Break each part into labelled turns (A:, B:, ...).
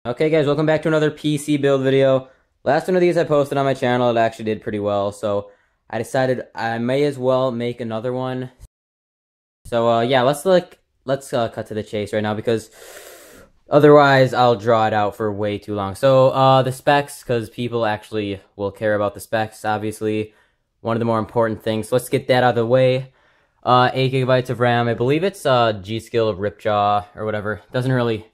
A: Okay guys, welcome back to another PC build video. Last one of these I posted on my channel, it actually did pretty well, so I decided I may as well make another one. So yeah, let's cut to the chase right now because otherwise I'll draw it out for way too long. So the specs, because people actually will care about the specs, obviously one of the more important things. So let's get that out of the way. 8 gigabytes of RAM. I believe it's G-Skill Ripjaw or whatever. Doesn't really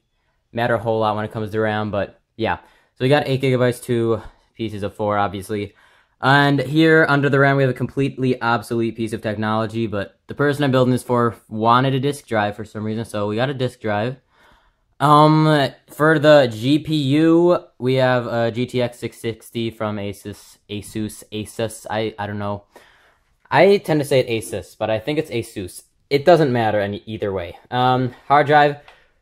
A: matter a whole lot when it comes to RAM, but yeah. So we got 8 gigabytes, 2 pieces of 4, obviously. And here, under the RAM, we have a completely obsolete piece of technology, but the person I'm building this for wanted a disk drive for some reason, so we got a disk drive. For the GPU, we have a GTX 660 from Asus, I don't know. I tend to say it Asus, but I think it's Asus. It doesn't matter either way. Hard drive.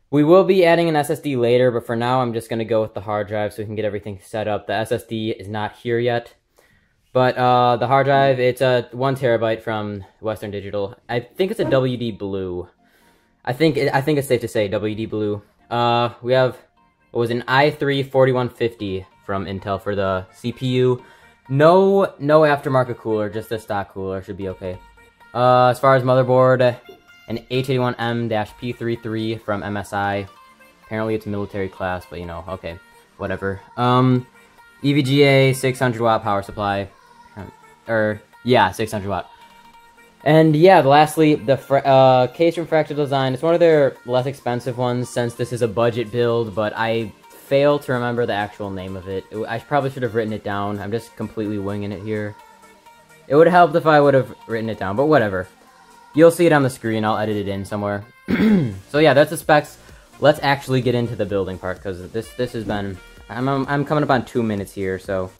A: We will be adding an SSD later, but for now I'm just going to go with the hard drive so we can get everything set up. The SSD is not here yet. But the hard drive, it's a 1 terabyte from Western Digital. I think it's a WD Blue. I think it's safe to say WD Blue. We have, what was an i3-4150 from Intel for the CPU. No aftermarket cooler, just a stock cooler should be okay. As far as motherboard, an H81M-P33 from MSI. Apparently it's military class, but you know, okay, whatever. EVGA 600 watt power supply. Yeah, 600 watt. And yeah, lastly, the case from Fractal Design. It's one of their less expensive ones since this is a budget build, but I fail to remember the actual name of it. I probably should have written it down. I'm just completely winging it here. It would have helped if I would have written it down, but whatever. You'll see it on the screen. I'll edit it in somewhere. So yeah, that's the specs. Let's actually get into the building part because this has been. I'm coming up on 2 minutes here, so.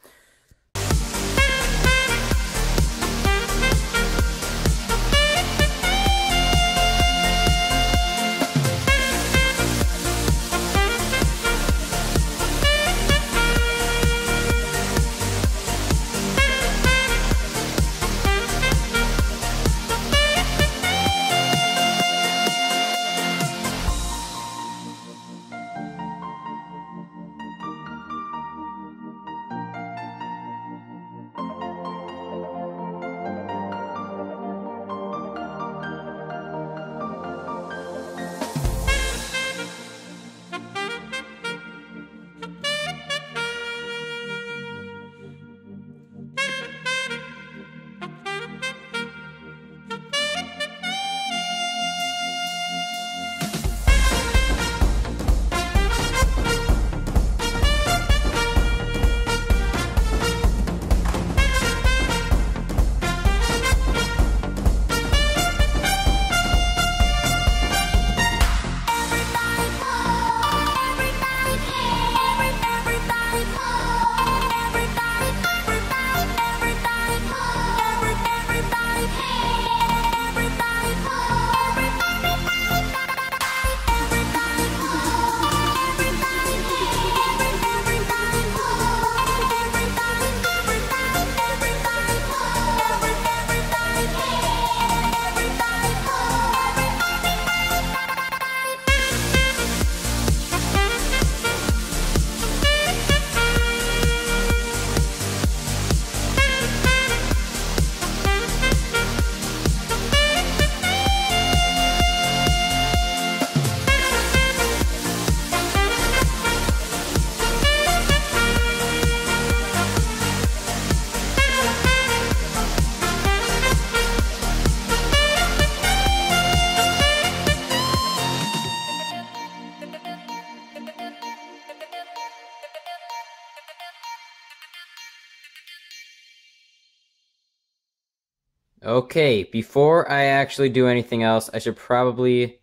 A: Okay, before I actually do anything else, I should probably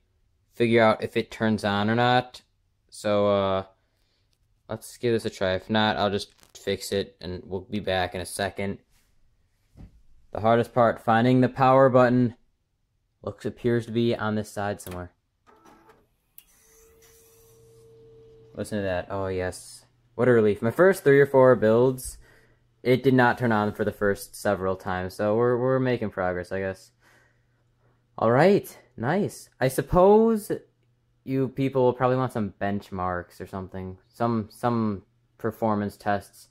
A: figure out if it turns on or not. So, let's give this a try. If not, I'll just fix it, and we'll be back in a second. The hardest part, finding the power button, appears to be on this side somewhere. Listen to that. Oh, yes. What a relief. My first 3 or 4 builds, it did not turn on for the first several times, so we're making progress, I guess. Alright, nice. I suppose you people will probably want some benchmarks or something, some performance tests.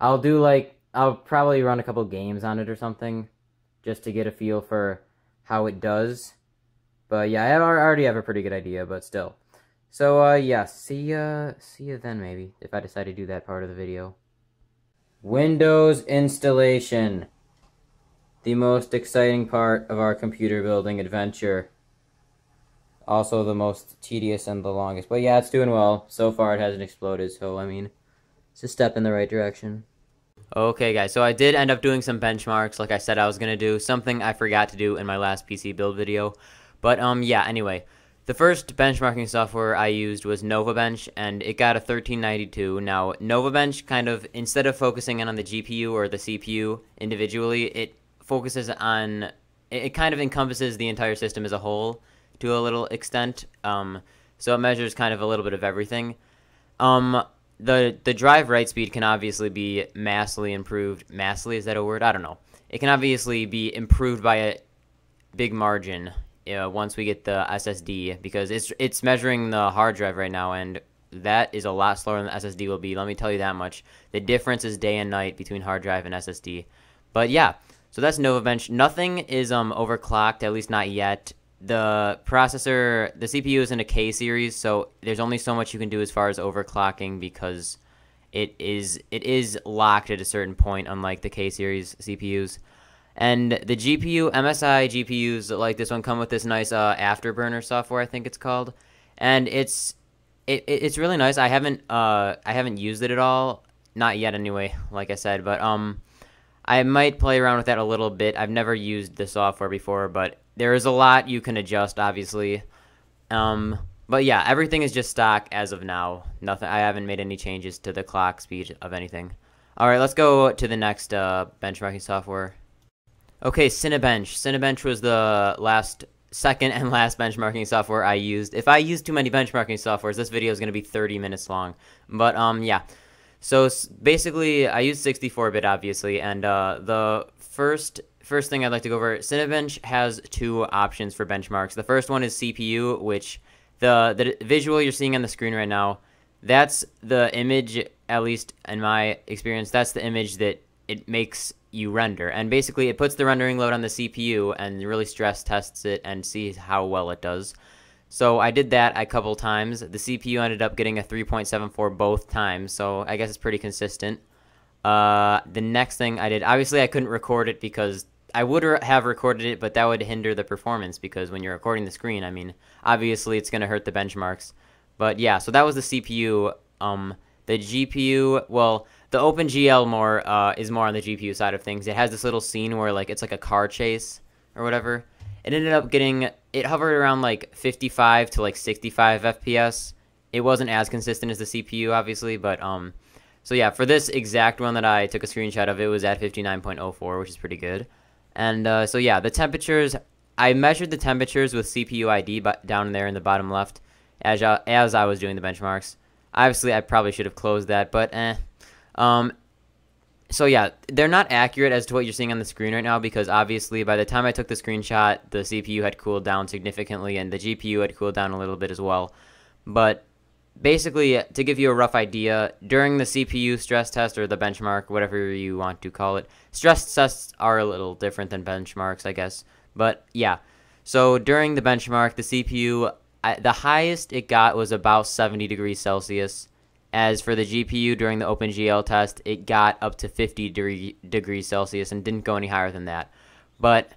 A: I'll probably run a couple games on it or something, just to get a feel for how it does. But yeah, I already have a pretty good idea, but still. So yeah, see ya then maybe, if I decide to do that part of the video. Windows installation. The most exciting part of our computer building adventure. Also the most tedious and the longest. But yeah, it's doing well. So far it hasn't exploded, so I mean, it's a step in the right direction. Okay guys, so I did end up doing some benchmarks like I said I was going to do. Something I forgot to do in my last PC build video. But yeah, anyway. The first benchmarking software I used was Novabench, and it got a 1392. Now, Novabench kind of, instead of focusing in on the GPU or the CPU individually, it focuses on, it kind of encompasses the entire system as a whole to a little extent. So it measures kind of a little bit of everything. The drive write speed can obviously be massively improved. Massively, is that a word? I don't know. It can obviously be improved by a big margin. Once we get the SSD, because it's measuring the hard drive right now, and that is a lot slower than the SSD will be. Let me tell you that much. The difference is day and night between hard drive and SSD. But yeah, so that's Novabench. Nothing is overclocked, at least not yet. The processor, the CPU is in a K series, so there's only so much you can do as far as overclocking, because it is locked at a certain point, unlike the K series CPUs. And the GPU, MSI GPUs like this one come with this nice afterburner software, I think it's called, and it's really nice. I haven't used it at all, not yet anyway, like I said, but I might play around with that a little bit. I've never used the software before, but there is a lot you can adjust, obviously. But yeah, everything is just stock as of now. Nothing. I haven't made any changes to the clock speed of anything. All right, let's go to the next benchmarking software. Okay, Cinebench. Cinebench was the second and last benchmarking software I used. If I use too many benchmarking softwares, this video is going to be 30 minutes long. But yeah. So basically, I use 64-bit, obviously, and the first thing I'd like to go over, Cinebench has two options for benchmarks. The first one is CPU, which the visual you're seeing on the screen right now, that's the image, at least in my experience, that's the image that it makes you render, and basically it puts the rendering load on the CPU and really stress tests it and sees how well it does. So I did that a couple times. The CPU ended up getting a 3.74 both times, so I guess it's pretty consistent. The next thing I did, obviously I couldn't record it because I would have recorded it, but that would hinder the performance, because when you're recording the screen, I mean, obviously it's going to hurt the benchmarks. But yeah, so that was the CPU. The GPU, well, the OpenGL is more on the GPU side of things. It has this little scene where it's like a car chase or whatever. It ended up it hovered around like 55 to like 65 FPS. It wasn't as consistent as the CPU, obviously, but so yeah, for this exact one that I took a screenshot of, it was at 59.04, which is pretty good. And so yeah, the temperatures, I measured the temperatures with CPU ID down there in the bottom left as I was doing the benchmarks. Obviously, I probably should have closed that, but so yeah, they're not accurate as to what you're seeing on the screen right now, because obviously by the time I took the screenshot, the CPU had cooled down significantly and the GPU had cooled down a little bit as well. But basically, to give you a rough idea, during the CPU stress test, or the benchmark, whatever you want to call it, stress tests are a little different than benchmarks, I guess. But yeah, so during the benchmark, the CPU, the highest it got was about 70 degrees Celsius. As for the GPU during the OpenGL test, it got up to 50 degrees Celsius and didn't go any higher than that. But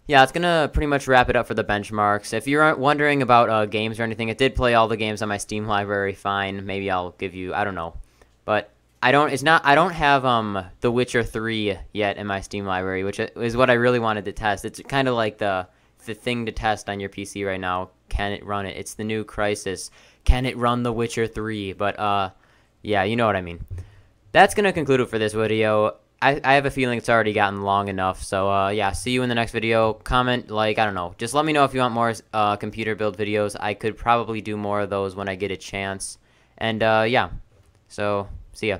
A: yeah, it's going to pretty much wrap it up for the benchmarks. If you're wondering about games or anything, it did play all the games on my Steam library fine. Maybe I'll give you, I don't know. But I don't have The Witcher 3 yet in my Steam library, which is what I really wanted to test. It's kind of like the thing to test on your PC right now. Can it run it? It's the new Crisis. Can it run The Witcher 3? But, yeah, you know what I mean. That's going to conclude it for this video. I have a feeling it's already gotten long enough. So, yeah, see you in the next video. Comment, I don't know. Just let me know if you want more computer build videos. I could probably do more of those when I get a chance. And, yeah. So, see ya.